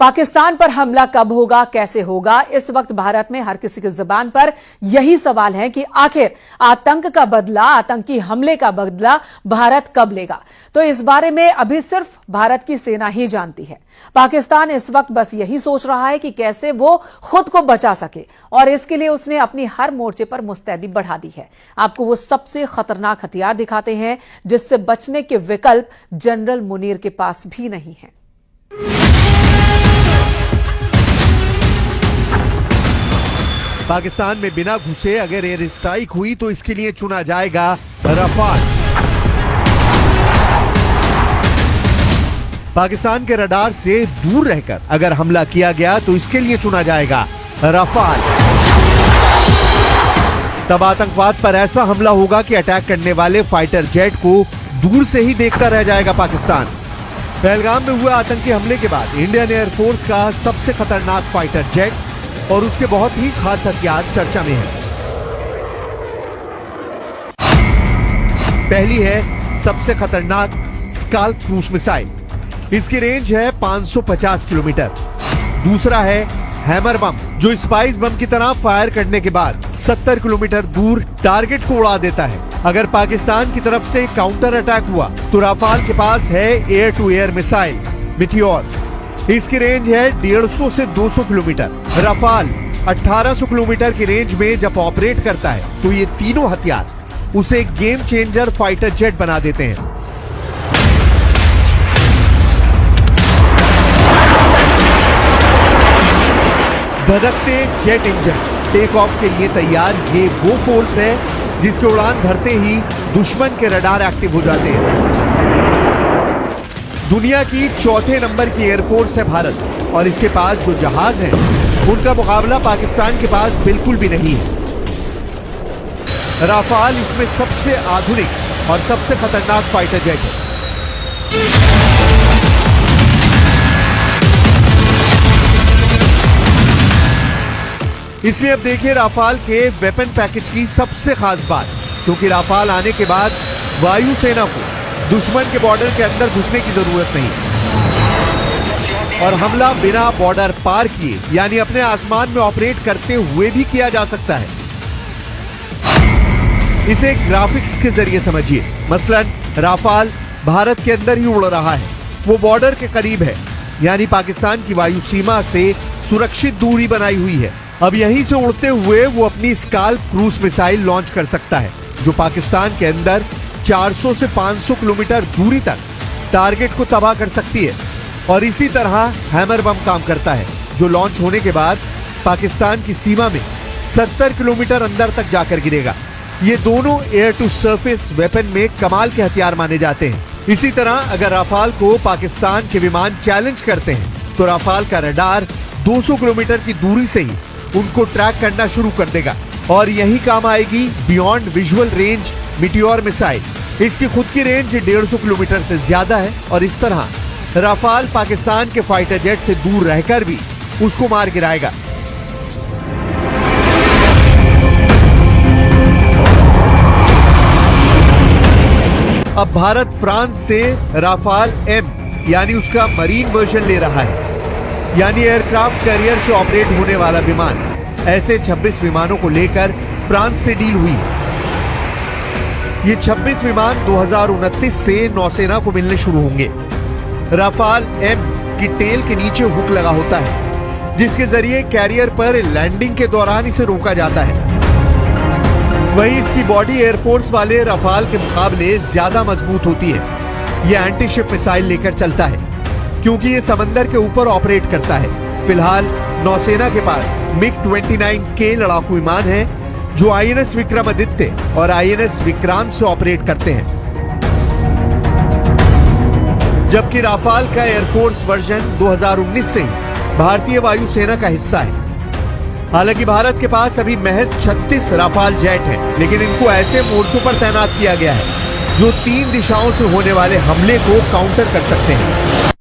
पाकिस्तान पर हमला कब होगा, कैसे होगा? इस वक्त भारत में हर किसी की जुबान पर यही सवाल है कि आखिर आतंक का बदला, आतंकी हमले का बदला भारत कब लेगा। तो इस बारे में अभी सिर्फ भारत की सेना ही जानती है। पाकिस्तान इस वक्त बस यही सोच रहा है कि कैसे वो खुद को बचा सके, और इसके लिए उसने अपनी हर मोर्चे पर मुस्तैदी बढ़ा दी है। आपको वो सबसे खतरनाक हथियार दिखाते हैं जिससे बचने के विकल्प जनरल मुनीर के पास भी नहीं है। पाकिस्तान में बिना घुसे अगर एयर स्ट्राइक हुई तो इसके लिए चुना जाएगा रफाल। पाकिस्तान के रडार से दूर रहकर अगर हमला किया गया तो इसके लिए चुना जाएगा रफाल। तब आतंकवाद पर ऐसा हमला होगा कि अटैक करने वाले फाइटर जेट को दूर से ही देखता रह जाएगा पाकिस्तान। पहलगाम में हुए आतंकी हमले के बाद इंडियन एयरफोर्स का सबसे खतरनाक फाइटर जेट और उसके बहुत ही खास हथियार चर्चा में है। पहली है सबसे खतरनाक स्काल्प क्रूज मिसाइल। इसकी रेंज है 550 किलोमीटर। दूसरा है हैमर बम, जो स्पाइस बम की तरह फायर करने के बाद 70 किलोमीटर दूर टारगेट को उड़ा देता है। अगर पाकिस्तान की तरफ से काउंटर अटैक हुआ तो राफाल के पास है air to air missile Meteor. इसकी रेंज है 150 से 200 किलोमीटर। राफाल 1800 किलोमीटर की रेंज में जब ऑपरेट करता है तो ये तीनों हथियार उसे गेम चेंजर फाइटर जेट बना देते हैं। धधकते जेट इंजन टेक ऑफ के लिए तैयार। ये वो फोर्स है जिसके उड़ान भरते ही दुश्मन के रडार एक्टिव हो जाते हैं। दुनिया की चौथे नंबर की एयरफोर्स है भारत, और इसके पास जो जहाज हैं उनका मुकाबला पाकिस्तान के पास बिल्कुल भी नहीं है। राफाल इसमें सबसे आधुनिक और सबसे खतरनाक फाइटर जेट है। इसलिए अब देखिए राफाल के वेपन पैकेज की सबसे खास बात, क्योंकि राफाल आने के बाद वायुसेना को दुश्मन के बॉर्डर के अंदर घुसने की जरूरत नहीं और हमला बिना बॉर्डर पार किए यानी अपने आसमान में ऑपरेट करते हुए भी किया जा सकता है। इसे ग्राफिक्स के जरिए समझिए। मसलन राफाल भारत के अंदर ही उड़ रहा है, वो बॉर्डर के करीब है, यानी पाकिस्तान की वायु सीमा से सुरक्षित दूरी बनाई हुई है। अब यहीं से उड़ते हुए वो अपनी स्काल्प क्रूज मिसाइल लॉन्च कर सकता है, जो पाकिस्तान के अंदर 400 से 500 किलोमीटर दूरी तक टारगेट को तबाह कर सकती है। और इसी तरह हैमर बम काम करता है, जो लॉन्च होने के बाद पाकिस्तान की सीमा में 70 किलोमीटर अंदर तक जाकर गिरेगा। ये दोनों एयर टू सरफेस वेपन में कमाल के हथियार माने जाते हैं। इसी तरह अगर राफाल को पाकिस्तान के विमान चैलेंज करते हैं तो राफाल का रडार 200 किलोमीटर की दूरी से ही उनको ट्रैक करना शुरू कर देगा, और यही काम आएगी beyond visual range meteor missile. इसकी खुद की रेंज 150 किलोमीटर से ज्यादा है, और इस तरह राफाल पाकिस्तान के फाइटर जेट से दूर रहकर भी उसको मार गिराएगा। अब भारत फ्रांस से राफाल एम यानी उसका मरीन वर्जन ले रहा है, यानी एयरक्राफ्ट कैरियर से ऑपरेट होने वाला विमान। ऐसे 26 विमानों को लेकर फ्रांस से डील हुई। ये 26 विमान 2029 से नौसेना को मिलने शुरू होंगे। राफाल एम की टेल के नीचे हुक लगा होता है, जिसके जरिए कैरियर पर लैंडिंग के दौरान इसे रोका जाता है। वहीं इसकी बॉडी एयरफोर्स वाले राफाल के मुकाबले ज्यादा मजबूत होती है। यह एंटी शिप मिसाइल लेकर चलता है, क्योंकि ये समंदर के ऊपर ऑपरेट करता है। फिलहाल नौसेना के पास MiG-29K लड़ाकू विमान है, जो INS विक्रमादित्य और INS विक्रांत से ऑपरेट करते हैं, जबकि राफाल का एयरफोर्स वर्जन 2019 से ही भारतीय वायुसेना का हिस्सा है। हालांकि भारत के पास अभी महज 36 राफाल जेट हैं, लेकिन इनको ऐसे मोर्चों पर तैनात किया गया है जो 3 दिशाओं से होने वाले हमले को काउंटर कर सकते हैं।